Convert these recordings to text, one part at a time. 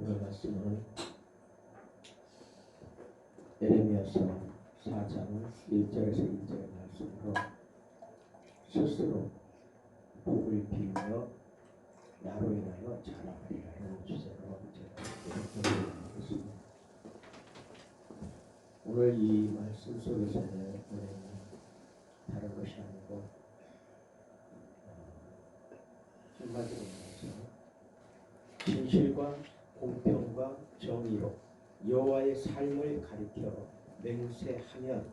오늘 말씀은 예레미야서 4장 1절에서 2절의 말씀으로 스스로 복을 빌며 나로 인하여 자랑하리라 하는 주제로 제가 공부하겠습니다. 오늘 이 말씀 속에서는 우리는 다른 것이 아니고 한마디로 말해서 진실과 공평과 정의로 여호와의 삶을 가리켜 맹세하면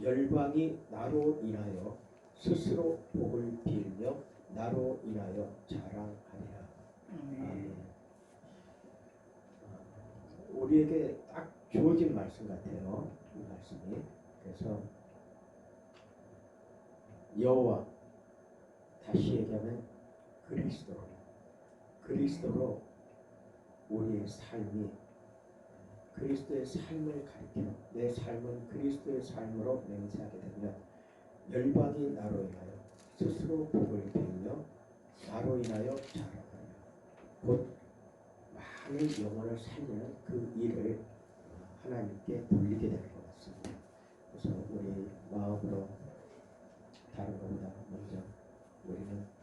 열방이 나로 인하여 스스로 복을 빌며 나로 인하여 자랑하리라. 아멘. 우리에게 딱 주어진 말씀 같아요. 이 말씀이. 그래서 여호와, 다시 얘기하면 그리스도로 우리의 삶이 그리스도의 삶을 가리켜 내 삶은 그리스도의 삶으로 맹세하게 되면 열방이 나로 인하여 스스로 복을 빌며 나로 인하여 자랑하리라. 곧 많은 영혼을 살리는 그 일을 하나님께 돌리게 될 것 같습니다. 그래서 우리 마음으로 다른 것보다 먼저 우리는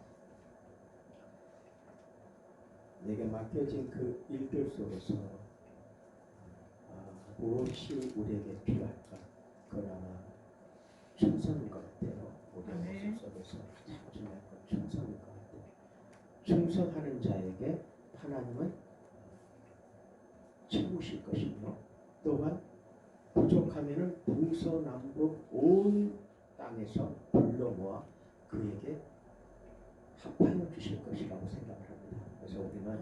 내게 맡겨진 그 일들 속에서 무엇이 우리에게 필요할까? 그건 아마 충성인 것 같아요. 우리의 모습 속에서 가장 중요한 건 충성인 것 같아요. 충성하는 자에게 하나님은 채우실 것이며 또한 부족하면은 동서남북 온 땅에서 불러 모아 그에게 합하여 주실 것이라고 생각을 합니다. 그래서 우리는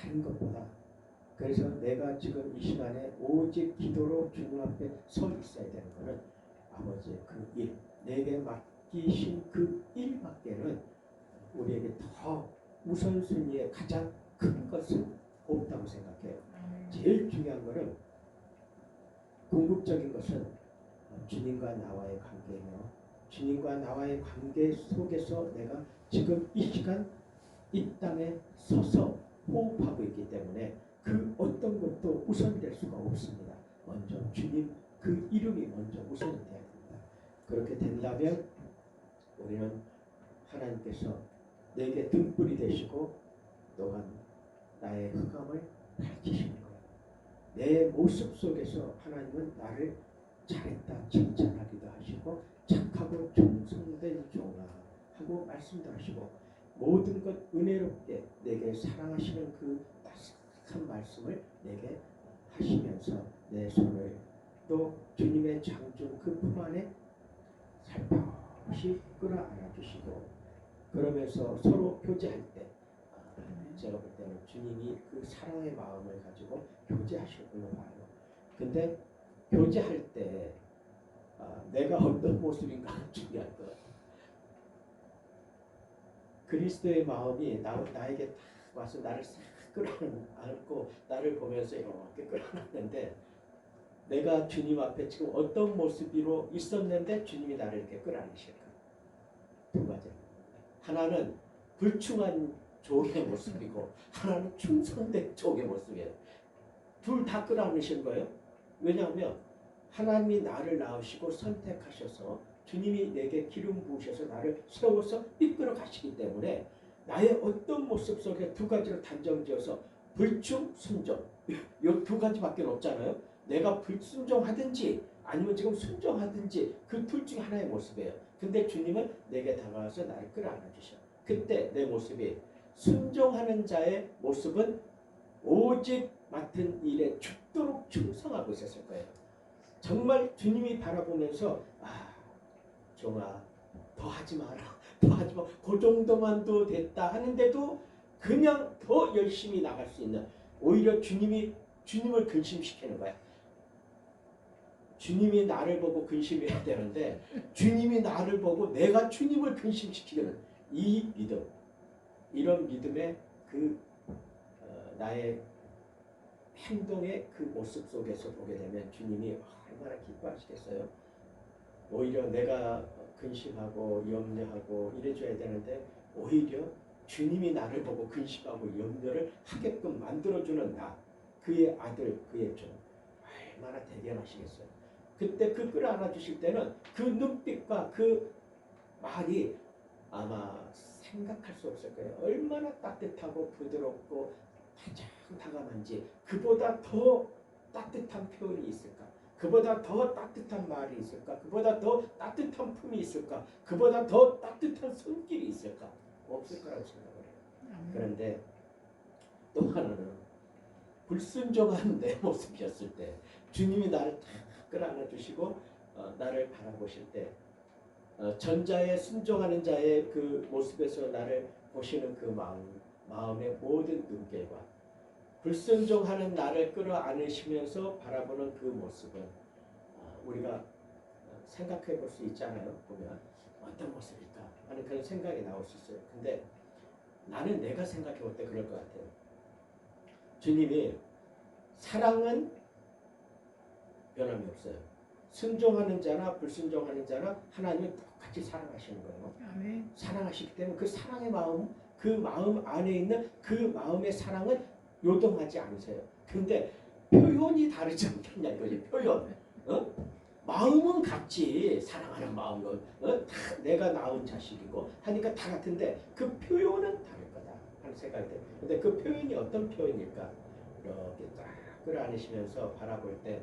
다른 것보다 그래서 내가 지금 이 시간에 오직 기도로 주님 앞에 서 있어야 되는 것은 아버지의 그 일, 내게 맡기신 그 일밖에는 우리에게 더 우선순위에 가장 큰 것은 없다고 생각해요. 제일 중요한 것은 궁극적인 것은 주님과 나와의 관계이며 주님과 나와의 관계 속에서 내가 지금 이 시간 이 땅에 서서 호흡하고 있기 때문에 그 어떤 것도 우선될 수가 없습니다. 먼저 주님 그 이름이 먼저 우선이 되어야 됩니다. 그렇게 된다면 우리는 하나님께서 내게 등불이 되시고 또한 나의 흑암을 밝히시는 거예요. 내 모습 속에서 하나님은 나를 잘했다 칭찬하기도 하시고 착하고忠성된 종아 하고 말씀도 하시고 모든 것 은혜롭게 내게 사랑하시는 그 따뜻한 말씀을 내게 하시면서 내 손을 또 주님의 장중 그 품 안에 살펴시 끌어안아 주시고 그러면서 서로 교제할 때 제가 볼 때는 주님이 그 사랑의 마음을 가지고 교제하실 걸로 봐요. 근데 교제할 때 내가 어떤 모습인가 중요할 것 같아요. 그리스도의 마음이 나에게 딱 와서 나를 싹 끌어안고 나를 보면서 이렇게 끌어안는데 내가 주님 앞에 지금 어떤 모습으로 있었는데 주님이 나를 이렇게 끌어안으실까? 두 가지. 하나는 불충한 종의 모습이고 하나는 충성된 종의 모습이에요. 둘 다 끌어안으신 거예요. 왜냐하면 하나님이 나를 낳으시고 선택하셔서 주님이 내게 기름 부으셔서 나를 세워서 이끌어 가시기 때문에 나의 어떤 모습 속에 두 가지를 단정지어서 불충, 순종 이 두 가지밖에 없잖아요. 내가 불순종하든지 아니면 지금 순종하든지 그 둘 중에 하나의 모습이에요. 근데 주님은 내게 다가와서 나를 끌어안아 주셔. 그때 내 모습이 순종하는 자의 모습은 오직 맡은 일에 죽도록 충성하고 있었을 거예요. 정말 주님이 바라보면서 종아 더 하지 마라. 더 하지 마. 그 정도만도 됐다 하는데도 그냥 더 열심히 나갈 수 있는 오히려 주님을 근심시키는 거야. 주님이 나를 보고 근심해야 되는데 주님이 나를 보고 내가 주님을 근심시키는 이 믿음, 이런 믿음의 그 나의 행동의 그 모습 속에서 보게 되면 주님이 얼마나 기뻐하시겠어요. 오히려 내가 근심하고 염려하고 이래줘야 되는데 오히려 주님이 나를 보고 근심하고 염려를 하게끔 만들어주는 나, 그의 아들, 그의 종, 얼마나 대견하시겠어요. 그때 그 끌어안아 주실 때는 그 눈빛과 그 말이 아마 생각할 수 없을 거예요. 얼마나 따뜻하고 부드럽고 가장 다감한지. 그보다 더 따뜻한 표현이 있을까? 그보다 더 따뜻한 말이 있을까? 그보다 더 따뜻한 품이 있을까? 그보다 더 따뜻한 손길이 있을까? 없을 거라고 생각을 해요. 그런데 또 하나는 불순종한 내 모습이었을 때 주님이 나를 다 끌어안아 주시고 나를 바라보실 때 전자에 순종하는 자의 그 모습에서 나를 보시는 그 마음의 모든 눈길과 불순종하는 나를 끌어안으시면서 바라보는 그 모습은 우리가 생각해 볼 수 있잖아요. 보면 어떤 모습일까 하는 그런 생각이 나올 수 있어요. 근데 나는 내가 생각해 볼 때 그럴 것 같아요. 주님이 사랑은 변함이 없어요. 순종하는 자나 불순종하는 자나 하나님은 똑같이 사랑하시는 거예요. 아멘. 사랑하시기 때문에 그 사랑의 마음, 그 마음 안에 있는 그 마음의 사랑은 요동하지 않으세요. 근데 표현이 다르지 않겠냐 이거지. 표현. 마음은 같지. 사랑하는 마음은 다 내가 낳은 자식이고 하니까 다 같은데 그 표현은 다를 거다 하는 생각이 들어요. 근데 그 표현이 어떤 표현일까? 이렇게 딱 끌어안으시면서 바라볼 때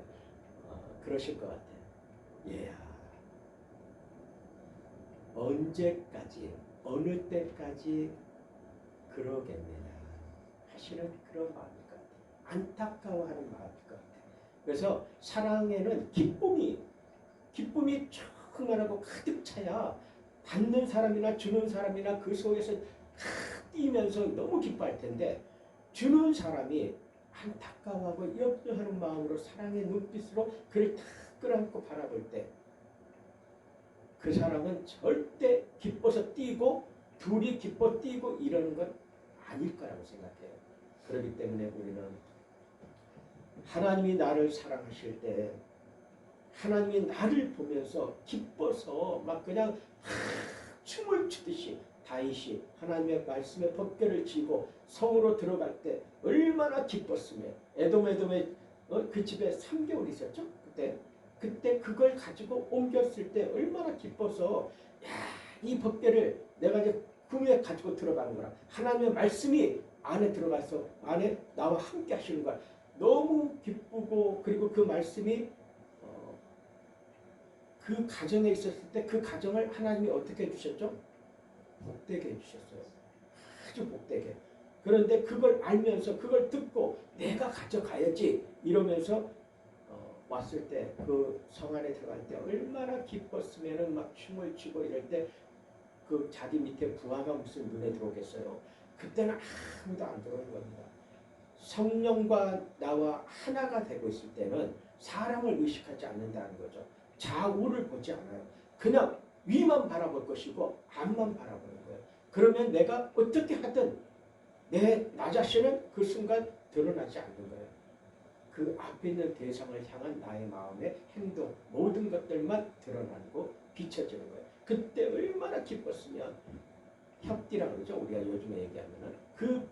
그러실 것 같아요. 얘야, 언제까지 어느 때까지 그러겠느냐 하시는 그런 마음일 것 같아요. 안타까워하는 마음일 것 같아요. 그래서 사랑에는 기쁨이 충만하고 가득 차야 받는 사람이나 주는 사람이나 그 속에서 뛰면서 너무 기뻐할 텐데 주는 사람이 안타까워하고 염려하는 마음으로 사랑의 눈빛으로 그를 탁 끌어안고 바라볼 때 그 사람은 절대 기뻐서 뛰고 둘이 기뻐 뛰고 이러는 건 아닐 거라고 생각해요. 그렇기 때문에 우리는 하나님이 나를 사랑하실 때 하나님이 나를 보면서 기뻐서 막 그냥 춤을 추듯이 다윗이 하나님의 말씀에 법궤를 지고 성으로 들어갈 때 얼마나 기뻤으며 에돔의 그 집에 3개월 있었죠. 그때 그걸 가지고 옮겼을 때 얼마나 기뻐서 이 법궤를 내가 이제 궁에 가지고 들어가는 거라. 하나님의 말씀이 안에 들어가서 안에 나와 함께 하시는 거야. 너무 기쁘고 그리고 그 말씀이 그 가정에 있었을 때 그 가정을 하나님이 어떻게 해주셨죠? 복되게 해주셨어요. 아주 복되게. 그런데 그걸 알면서 그걸 듣고 내가 가져가야지 이러면서 왔을 때 그 성 안에 들어갈 때 얼마나 기뻤으면은 막 춤을 추고 이럴 때 그 자기 밑에 부하가 무슨 눈에 들어오겠어요. 그때는 아무도 안 들어오는 겁니다. 성령과 나와 하나가 되고 있을 때는 사람을 의식하지 않는다는 거죠. 좌우를 보지 않아요. 그냥 위만 바라볼 것이고 앞만 바라보는 거예요. 그러면 내가 어떻게 하든 나 자신은 그 순간 드러나지 않는 거예요. 그 앞에 있는 대상을 향한 나의 마음의 행동 모든 것들만 드러나고 비춰지는 거예요. 그때 얼마나 기뻤으면 협디라고 그러죠. 우리가 요즘에 얘기하면은 그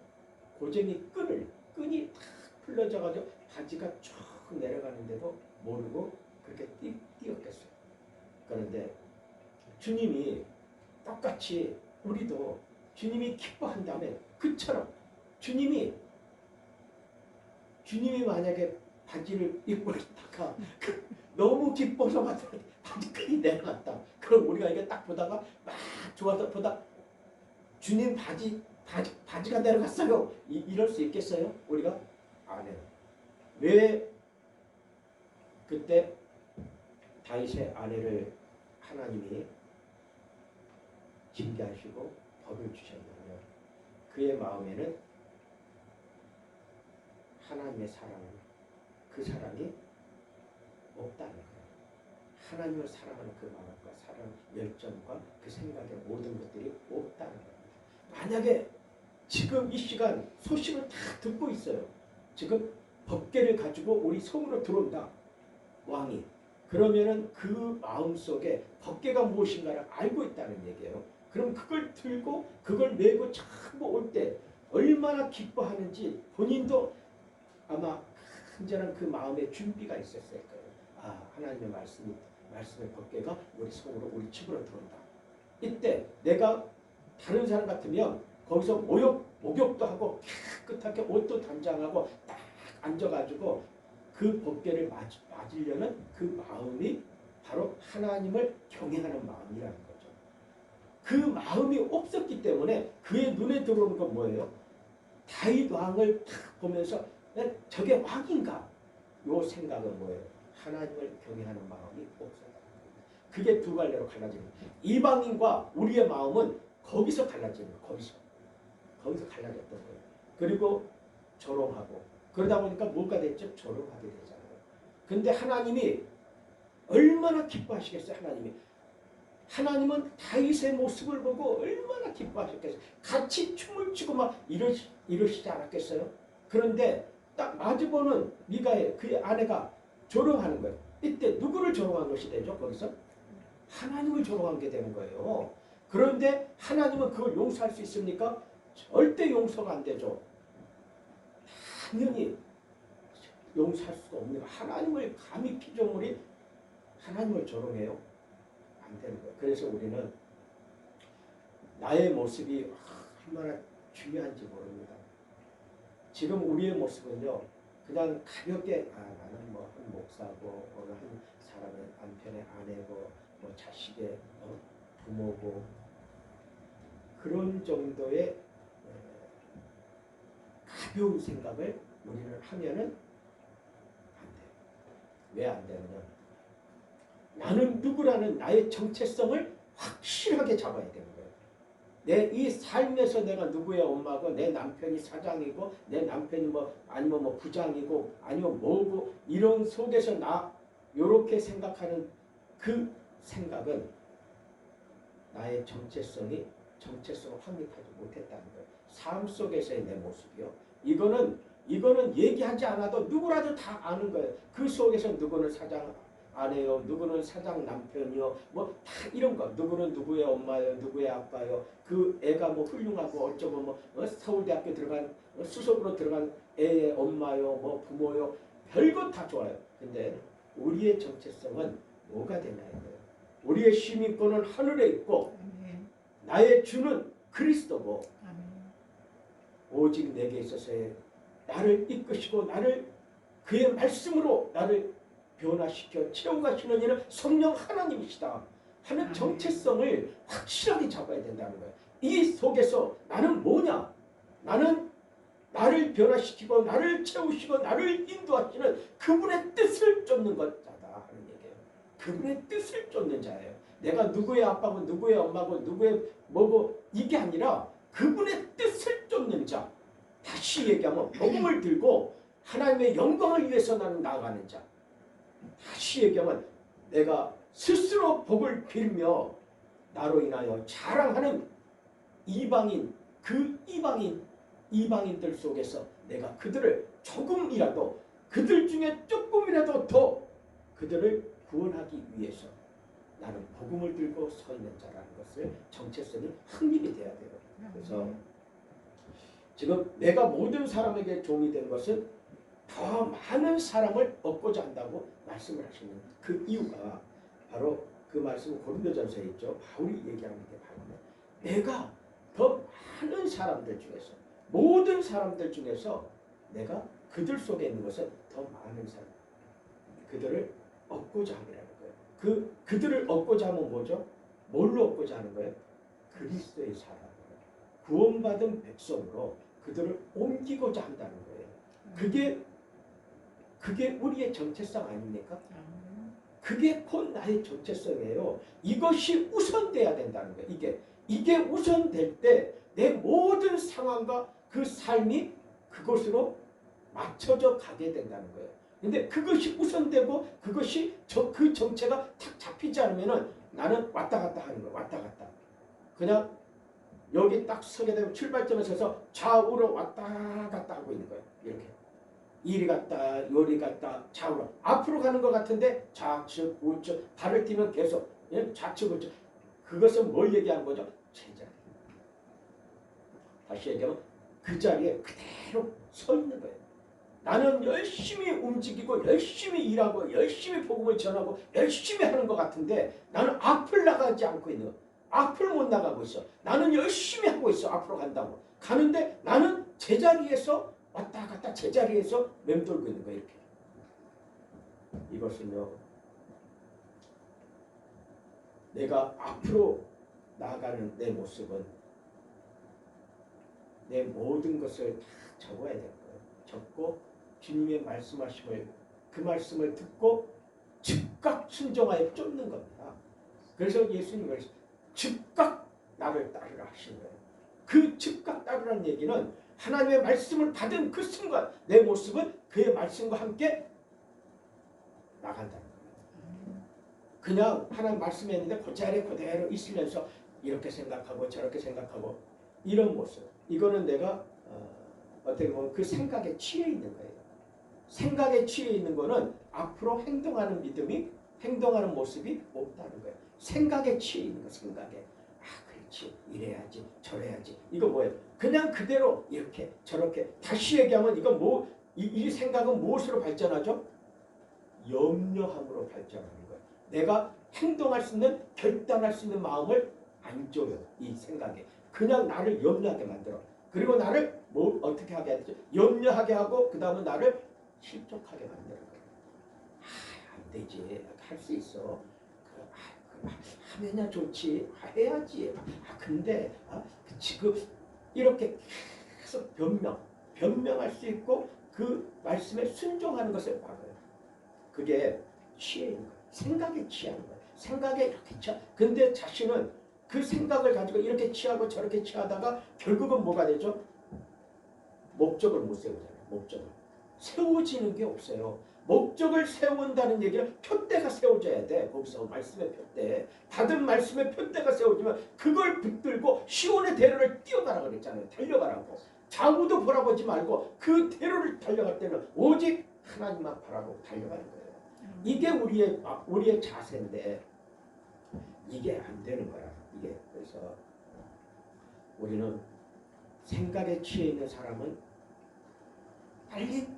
고쟁이 끈이 탁 풀려져가지고 바지가 쭉 내려가는데도 모르고 그렇게 뛰었겠어요. 그런데 주님이 똑같이 우리도 주님이 기뻐한다면 그처럼 주님이 만약에 바지를 입고 있다가 너무 기뻐서 바지끈이 내려갔다. 그럼 우리가 이게 딱 보다가 막 좋아서 보다 주님 바지가 내려갔어요. 이럴 수 있겠어요? 우리가? 안 해요. 왜 그때 다윗의 아내를 하나님이 징계하시고 법을 주셨냐면 그의 마음에는 하나님의 사랑은 그 사랑이 없다는 거예요. 하나님을 사랑하는 그 마음과 사랑, 열정과 그 생각의 모든 것들이 없다는 겁니다. 만약에 지금 이 시간 소식을 다 듣고 있어요. 지금 법궤를 가지고 우리 성으로 들어온다. 왕이. 그러면은 그 마음속에 법궤가 무엇인가를 알고 있다는 얘기예요. 그럼 그걸 들고 그걸 메고 자꾸 올 때 얼마나 기뻐하는지 본인도 아마 간절한 그 마음의 준비가 있었을 거예요. 아, 하나님의 말씀의 법궤가 우리 속으로 우리 집으로 들어온다. 이때 내가 다른 사람 같으면 거기서 목욕도 하고 깨끗하게 옷도 단장하고 딱 앉아가지고 그 법궤를 맞으려는 그 마음이 바로 하나님을 경외하는 마음이라는 거죠. 그 마음이 없었기 때문에 그의 눈에 들어오는 건 뭐예요? 다윗 왕을 딱 보면서 저게 왕인가? 요 생각은 뭐예요? 하나님을 경외하는 마음이 없었다. 그게 두 갈래로 갈라지는 거예요. 이방인과 우리의 마음은 거기서 갈라지는 거예요. 거기서 갈라졌던 거예요. 그리고 조롱하고 그러다 보니까 뭐가 됐죠? 조롱하게 되잖아요. 근데 하나님이 얼마나 기뻐하시겠어요? 하나님은 다윗의 모습을 보고 얼마나 기뻐하셨겠어요? 같이 춤을 추고 막 이러시지 않았겠어요? 그런데 딱 마주보는 미가엘 그의 아내가 조롱하는 거예요. 이때 누구를 조롱한 것이 되죠? 거기서 하나님을 조롱한 게 되는 거예요. 그런데 하나님은 그걸 용서할 수 있습니까? 절대 용서가 안 되죠. 당연히 용서할 수가 없는 거예요. 하나님을 감히 피조물이 하나님을 조롱해요? 안 되는 거예요. 그래서 우리는 나의 모습이 얼마나 중요한지 모릅니다. 지금 우리의 모습은요, 그냥 가볍게 나는 뭐 한 목사고 어느 한 사람의 남편의 아내고 뭐 자식의 부모고 그런 정도의 가벼운 생각을 우리는 하면은 안 돼요. 왜 안 되느냐? 나는 누구라는 나의 정체성을 확실하게 잡아야 되는 거예요. 내 이 삶에서 내가 누구의 엄마고 내 남편이 사장이고 내 남편이 뭐 아니면 뭐 부장이고 아니면 뭐고 이런 속에서 나 요렇게 생각하는 그 생각은 나의 정체성을 확립하지 못했다는 거예요. 삶 속에서의 내 모습이요. 이거는 얘기하지 않아도 누구라도 다 아는 거예요. 그 속에서 누구는 사장 아내요, 누구는 사장 남편이요, 뭐 다 이런 거. 누구는 누구의 엄마요, 누구의 아빠요. 그 애가 뭐 훌륭하고 어쩌고 뭐 서울대학교 들어간 수석으로 들어간 애의 엄마요, 뭐 부모요, 별거 다 좋아요. 근데 우리의 정체성은 뭐가 되냐 이거예요. 우리의 시민권은 하늘에 있고 나의 주는 그리스도고 오직 내게 있어서의 나를 이끄시고 나를 그의 말씀으로 나를 변화시켜 채워가시는 이는 성령 하나님이시다 하는 정체성을 확실하게 잡아야 된다는 거예요. 이 속에서 나는 뭐냐? 나는 나를 변화시키고 나를 채우시고 나를 인도하시는 그분의 뜻을 쫓는 자다 하는 얘기예요. 그분의 뜻을 쫓는 자예요. 내가 누구의 아빠고 누구의 엄마고 누구의 뭐고 이게 아니라 그분의 뜻을 쫓는 자. 다시 얘기하면 복음을 들고 하나님의 영광을 위해서 나는 나아가는 자. 다시 얘기하면 내가 스스로 복을 빌며 나로 인하여 자랑하는 이방인, 그 이방인들 속에서 내가 그들을 조금이라도 그들 중에 조금이라도 더 그들을 구원하기 위해서 나는 복음을 들고 서 있는 자라는 것을 정체성이 확립이 돼야 돼요. 그래서 지금 내가 모든 사람에게 종이 된 것은 더 많은 사람을 얻고자 한다고 말씀을 하시는 그 이유가 바로 그 말씀 고린도전서에 있죠. 바울이 얘기하는 게 바로 내가 더 많은 사람들 중에서 모든 사람들 중에서 내가 그들 속에 있는 것은 더 많은 사람 그들을 얻고자 함이라는 거예요. 그들을 얻고자 하면 뭐죠? 뭘로 얻고자 하는 거예요? 그리스도의 사랑으로 구원받은 백성으로 그들을 옮기고자 한다는 거예요. 그게 우리의 정체성 아닙니까? 그게 곧 나의 정체성이에요. 이것이 우선돼야 된다는 거예요. 이게 우선될 때 내 모든 상황과 그 삶이 그것으로 맞춰져 가게 된다는 거예요. 근데 그것이 우선되고 그것이 그 정체가 탁 잡히지 않으면은 나는 왔다 갔다 하는 거예요. 왔다 갔다. 그냥 여기 딱 서게 되면 출발점에 서서 좌우로 왔다 갔다 하고 있는 거예요. 이렇게. 이리 갔다 요리 갔다 좌우로. 앞으로 가는 것 같은데 좌측 우측 발을 띄면 계속 좌측 우측. 그것은 뭘 얘기하는 거죠? 제자리. 다시 얘기하면 그 자리에 그대로 서 있는 거예요. 나는 열심히 움직이고 열심히 일하고 열심히 복음을 전하고 열심히 하는 것 같은데 나는 앞을 나가지 않고 있는 거예요. 앞을 못 나가고 있어. 나는 열심히 하고 있어. 앞으로 간다고. 가는데 나는 제자리에서 왔다 갔다 제자리에서 맴돌고 있는 거예요. 이렇게. 이것은요. 내가 앞으로 나아가는 내 모습은 내 모든 것을 다 적어야 될 거예요. 적고 주님의 말씀하심을 그 말씀을 듣고 즉각 순종하여 쫓는 겁니다. 그래서 예수님은 즉각 나를 따르라 하신 거예요. 그 즉각 따르라는 얘기는 하나님의 말씀을 받은 그 순간 내 모습은 그의 말씀과 함께 나간다는 거예요. 그냥 하나님 말씀이 있는데 그 자리에 그대로 있으면서 이렇게 생각하고 저렇게 생각하고 이런 모습. 이거는 내가 어떻게 보면 그 생각에 취해 있는 거예요. 생각에 취해 있는 거는 앞으로 행동하는 믿음이 행동하는 모습이 없다는 거예요. 생각에 취해 있는 거. 생각에. 아 그렇지. 이래야지 저래야지. 이거 뭐예요? 그냥 그대로 이렇게 저렇게. 다시 얘기하면 이건 뭐 이 생각은 무엇으로 발전하죠? 염려함으로 발전하는 거예요. 내가 행동할 수 있는 결단할 수 있는 마음을 안 줘요. 이 생각에. 그냥 나를 염려하게 만들어. 그리고 나를 뭐 어떻게 하게 하죠? 염려하게 하고 그 다음에 나를 실족하게 만드는 거예요. 안 되지. 할 수 있어. 하면야 좋지. 해야지. 근데 지금 이렇게 계속 변명할 수 있고 그 말씀에 순종하는 것을 막아요. 그게 취해 있는 거예요. 생각에 취하는 거예요. 생각에 이렇게 취하. 근데 자신은 그 생각을 가지고 이렇게 취하고 저렇게 취하다가 결국은 뭐가 되죠? 목적을 못 세우잖아요. 목적을. 세워지는 게 없어요. 목적을 세운다는 얘기는 표대가 세워져야 돼. 거기서 말씀의 표대. 받은 말씀의 표대가 세워지면 그걸 붙들고 시온의 대로를 뛰어가라 그랬잖아요. 달려가라고. 좌우도 바라보지 말고 그 대로를 달려갈 때는 오직 하나님만 바라보고 달려가는 거예요. 이게 우리의 자세인데 이게 안 되는 거야. 이게. 그래서 우리는 생각에 취해 있는 사람은 빨리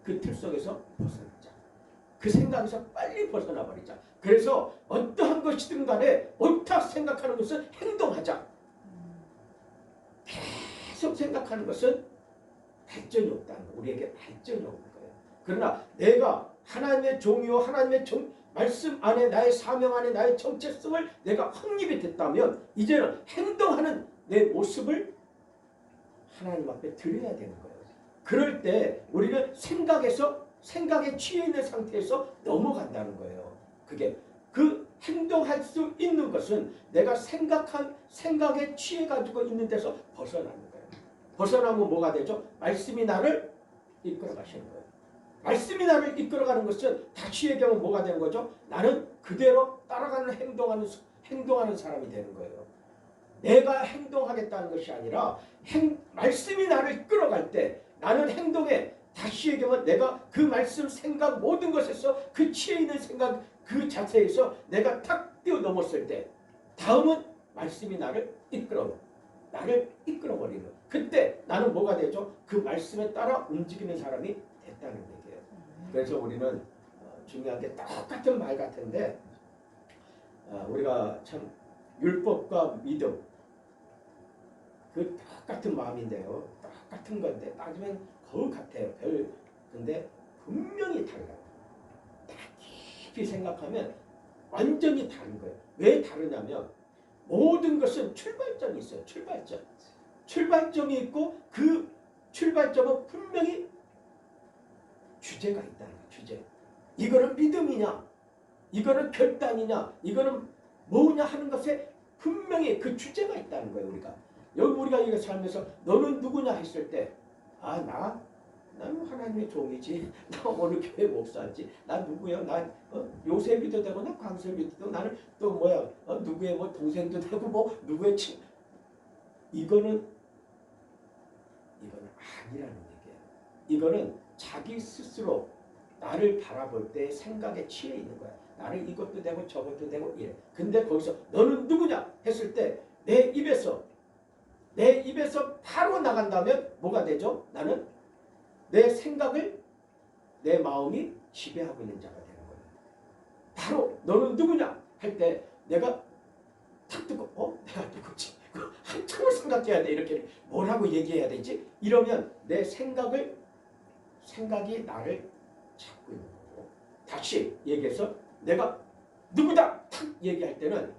그 틀 속에서 벗어나자. 그 생각에서 빨리 벗어나 버리자. 그래서 어떠한 것이든 간에 옳다 생각하는 것은 행동하자. 계속 생각하는 것은 발전이 없다는 거예요. 우리에게 발전이 없는 거예요. 그러나 내가 하나님의 종이요 하나님의 말씀 안에 나의 사명 안에 나의 정체성을 내가 확립이 됐다면 이제는 행동하는 내 모습을 하나님 앞에 드려야 되는 거예요. 그럴 때 우리는 생각에 취해 있는 상태에서 넘어간다는 거예요. 그게 그 행동할 수 있는 것은 내가 생각에 취해 가지고 있는 데서 벗어나는 거예요. 벗어나면 뭐가 되죠? 말씀이 나를 이끌어 가시는 거예요. 말씀이 나를 이끌어가는 것은 다시 얘기하면 뭐가 되는 거죠? 나는 그대로 따라가는 행동하는 사람이 되는 거예요. 내가 행동하겠다는 것이 아니라 말씀이 나를 끌어갈 때 나는 행동에 다시 얘기하면 내가 그 말씀 생각 모든 것에서 그 취해 있는 생각 그 자체에서 내가 탁 뛰어넘었을 때 다음은 말씀이 나를 이끌어버리는 그때 나는 뭐가 되죠? 그 말씀에 따라 움직이는 사람이 됐다는 얘기예요. 그래서 우리는 중요한 게 똑같은 말 같은데 우리가 참 율법과 믿음 그 똑같은 마음인데요. 똑같은 건데 따지면 거의 같아요. 근데 분명히 달라요. 딱 깊이 생각하면 완전히 다른 거예요. 왜 다르냐면 모든 것은 출발점이 있어요. 출발점이 있고 그 출발점은 분명히 주제가 있다는 거예요. 주제. 이거는 믿음이냐 이거는 결단이냐 이거는 뭐냐 하는 것에 분명히 그 주제가 있다는 거예요. 우리가 이거 살면서 너는 누구냐 했을 때 나는 하나님의 종이지. 나 어느 교회 목사지. 나 누구야? 나 요셉이도 되고 나 광섭이도 되고 나는 또 뭐야? 누구의 뭐 동생도 되고 뭐 누구의 이거는 아니라는 얘기예요. 이거는 자기 스스로 나를 바라볼 때 생각에 취해 있는 거야. 나는 이것도 되고 저것도 되고 이래. 근데 거기서 너는 누구냐 했을 때 내 입에서 바로 나간다면 뭐가 되죠? 나는 내 생각을 내 마음이 지배하고 있는 자가 되는 거예요. 바로 너는 누구냐 할 때 내가 탁 듣고 내가 누구지? 한참을 생각해야 돼. 이렇게 뭐라고 얘기해야 되지? 이러면 내 생각이 나를 잡고 있는 거고, 다시 얘기해서 내가 누구다 탁 얘기할 때는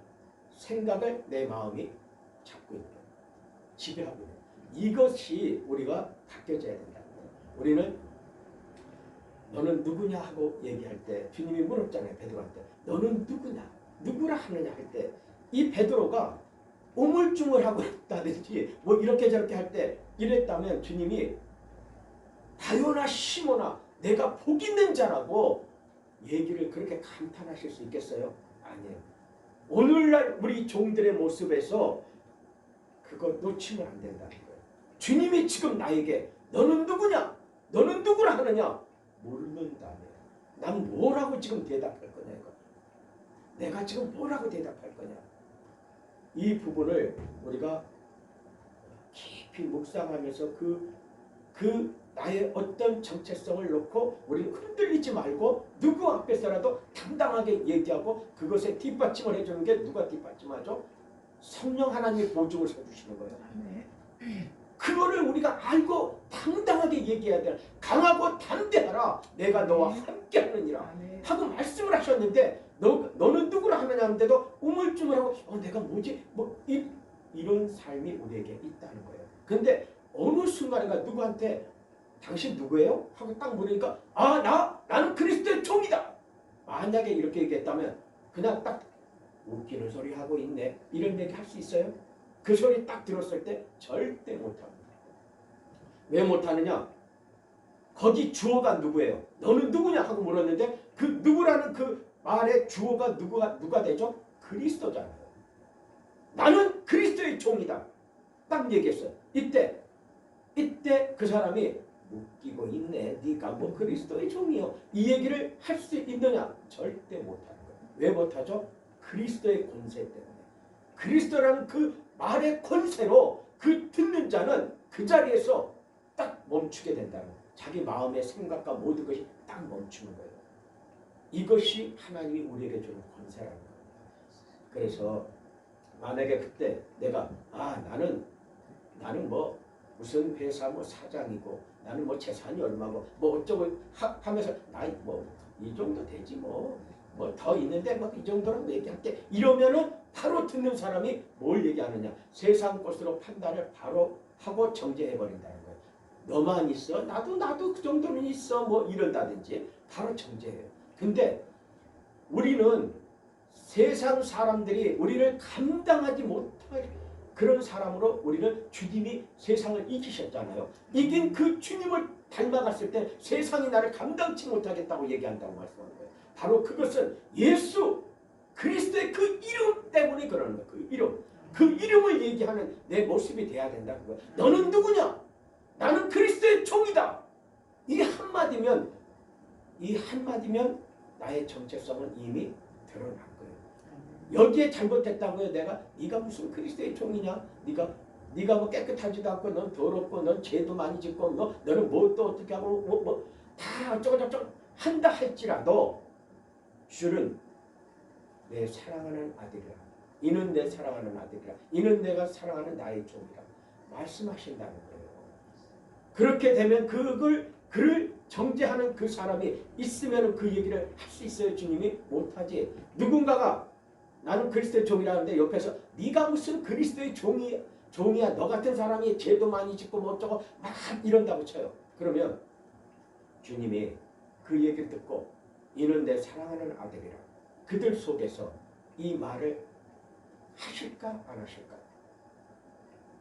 생각을 내 마음이 잡고 있는 거예요. 지배하고 있는 거예요. 이것이 우리가 바뀌어져야 된다는 거예요. 우리는 너는 누구냐 하고 얘기할 때 주님이 물었잖아요. 베드로한테 너는 누구냐? 누구라 하느냐 할 때 이 베드로가 우물쭈물하고 있다든지 뭐 이렇게 저렇게 할 때 이랬다면 주님이 바요나 시모나 내가 복 있는 자라고 얘기를 그렇게 감탄하실 수 있겠어요? 아니에요. 오늘날 우리 종들의 모습에서 그거 놓치면 안 된다는 거예요. 주님이 지금 나에게 너는 누구냐? 너는 누구라 하느냐? 모른다며. 난 뭐라고 지금 대답할 거냐 이거. 내가 지금 뭐라고 대답할 거냐. 이 부분을 우리가 깊이 묵상하면서 그 나의 어떤 정체성을 놓고 우리는 흔들리지 말고 누구 앞에서라도 당당하게 얘기하고 그것에 뒷받침을 해주는 게 누가 뒷받침하죠? 성령 하나님이 보증을 서주시는 거예요. 그거를 우리가 알고 당당하게 얘기해야 돼. 강하고 담대하라. 내가 너와 함께하느니라 하고 말씀을 하셨는데 너는 누구라 하느냐 하는데도 우물쭈물하고 내가 뭐지? 이런 삶이 우리에게 있다는 거예요. 근데 어느 순간인가 누구한테 당신 누구예요? 하고 딱 물으니까 나는 그리스도의 종이다. 만약에 이렇게 얘기했다면 그냥 딱 웃기는 소리 하고 있네. 이런 얘기 할 수 있어요? 그 소리 딱 들었을 때 절대 못합니다. 왜 못하느냐? 거기 주어가 누구예요? 너는 누구냐? 하고 물었는데 그 누구라는 그 말의 주어가 누가 되죠? 그리스도잖아요. 나는 그리스도의 종이다. 딱 얘기했어요. 이때 그 사람이 웃기고 있네. 네가 뭐 그리스도의 종이요. 이 얘기를 할 수 있느냐? 절대 못하는 거예요. 왜 못하죠? 그리스도의 권세 때문에. 그리스도라는 그 말의 권세로 그 듣는 자는 그 자리에서 딱 멈추게 된다는 거예요. 자기 마음의 생각과 모든 것이 딱 멈추는 거예요. 이것이 하나님이 우리에게 주는 권세라는 거예요. 그래서 만약에 그때 내가 나는 뭐 무슨 회사 뭐 사장이고 나는 뭐 재산이 얼마고 뭐 어쩌고 하면서 나이 뭐 이 정도 되지 뭐 더 있는데 뭐 이 정도라고 얘기할게. 이러면은 바로 듣는 사람이 뭘 얘기하느냐? 세상 것으로 판단을 바로 하고 정죄해버린다는 거예요. 너만 있어? 나도 그 정도는 있어. 뭐 이런다든지 바로 정죄해요. 근데 우리는 세상 사람들이 우리를 감당하지 못할 그런 사람으로 우리는 주님이 세상을 이기셨잖아요. 이긴 그 주님을 닮아갔을 때 세상이 나를 감당치 못하겠다고 얘기한다고 말씀하는 거예요. 바로 그것은 예수 그리스도의 그 이름 때문에 그러는 거예요. 그 이름을 얘기하는 내 모습이 돼야 된다는 거예요. 너는 누구냐? 나는 그리스도의 종이다. 이 한마디면 나의 정체성은 이미 드러난 거예요. 여기에 잘못했다고요. 네가 무슨 그리스도의 종이냐? 네가 뭐 깨끗하지도 않고 넌 더럽고 넌 죄도 많이 짓고 너는 뭐 또 어떻게 하고 다 어쩌고저쩌고 한다 할지라도 주는 내 사랑하는 아들이라. 이는 내 사랑하는 아들이라. 이는 내가 사랑하는 나의 종이라. 말씀하신다는 거예요. 그렇게 되면 그를 정죄하는 그 사람이 있으면 그 얘기를 할 수 있어요. 주님이 못하지. 누군가가 나는 그리스도의 종이라는데 옆에서 네가 무슨 그리스도의 종이야. 너 같은 사람이 죄도 많이 짓고 뭐 어쩌고 막 이런다고 쳐요. 그러면 주님이 그 얘기를 듣고 이는 내 사랑하는 아들이라. 그들 속에서 이 말을 하실까 안 하실까?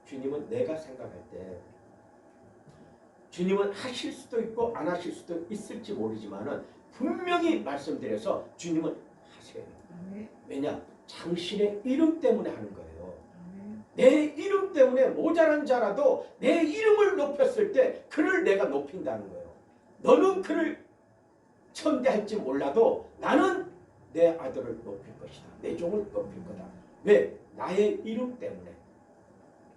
주님은 내가 생각할 때 주님은 하실 수도 있고 안 하실 수도 있을지 모르지만은 분명히 말씀드려서 주님은 하세요. 왜냐? 당신의 이름 때문에 하는 거예요. 내 이름 때문에 모자란 자라도 내 이름을 높였을 때 그를 내가 높인다는 거예요. 너는 그를 천대할지 몰라도 나는 내 아들을 높일 것이다. 내 종을 높일 거다. 왜? 나의 이름 때문에.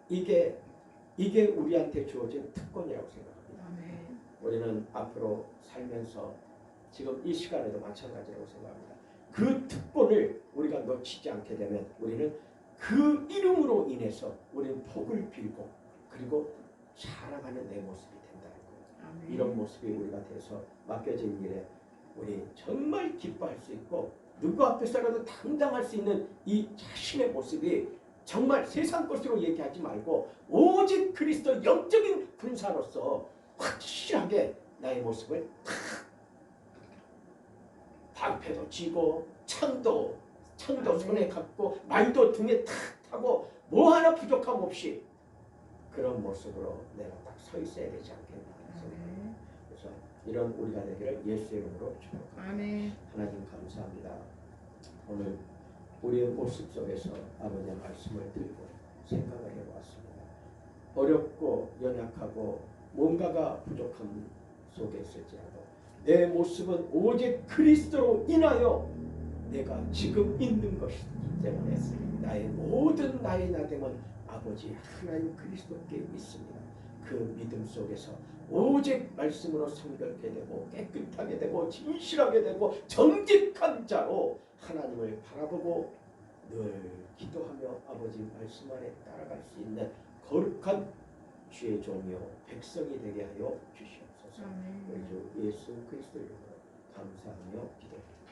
이게 우리한테 주어진 특권이라고 생각합니다. 아멘. 우리는 앞으로 살면서 지금 이 시간에도 마찬가지라고 생각합니다. 그 특권을 우리가 놓치지 않게 되면 우리는 그 이름으로 인해서 우리는 복을 빌고 그리고 자랑하는 내 모습이 된다는 거예요. 아멘. 이런 모습이 우리가 돼서 맡겨진 일에 우리 정말 기뻐할 수 있고 누구 앞에서라도 당당할 수 있는 이 자신의 모습이 정말 세상 것으로 얘기하지 말고 오직 그리스도 영적인 군사로서 확실하게 나의 모습을 방패도 쥐고 창도 손에 갖고 말도 등에 탁 타고 뭐 하나 부족함 없이 그런 모습으로 내가 딱 서 있어야 되지 않겠나 생각합니다. 그래서 이런 우리가 되기를 예수의 이름으로 축복합니다. 아멘. 하나님 감사합니다. 오늘 우리의 모습 속에서 아버지의 말씀을 들고 생각을 해보았습니다. 어렵고 연약하고 뭔가가 부족함 속에 있을지라도 내 모습은 오직 그리스도로 인하여 내가 지금 있는 것이기 때문에 나의 모든 나의 나됨은 아버지 하나님 그리스도께 믿습니다. 그 믿음 속에서 오직 말씀으로 성결케 되고 깨끗하게 되고 진실하게 되고 정직한 자로 하나님을 바라보고 늘 기도하며 아버지 말씀 안에 따라갈 수 있는 거룩한 주의 종이요 백성이 되게 하여 주시옵소서. 우리 주 예수 그리스도 이름으로 감사하며 기도합니다.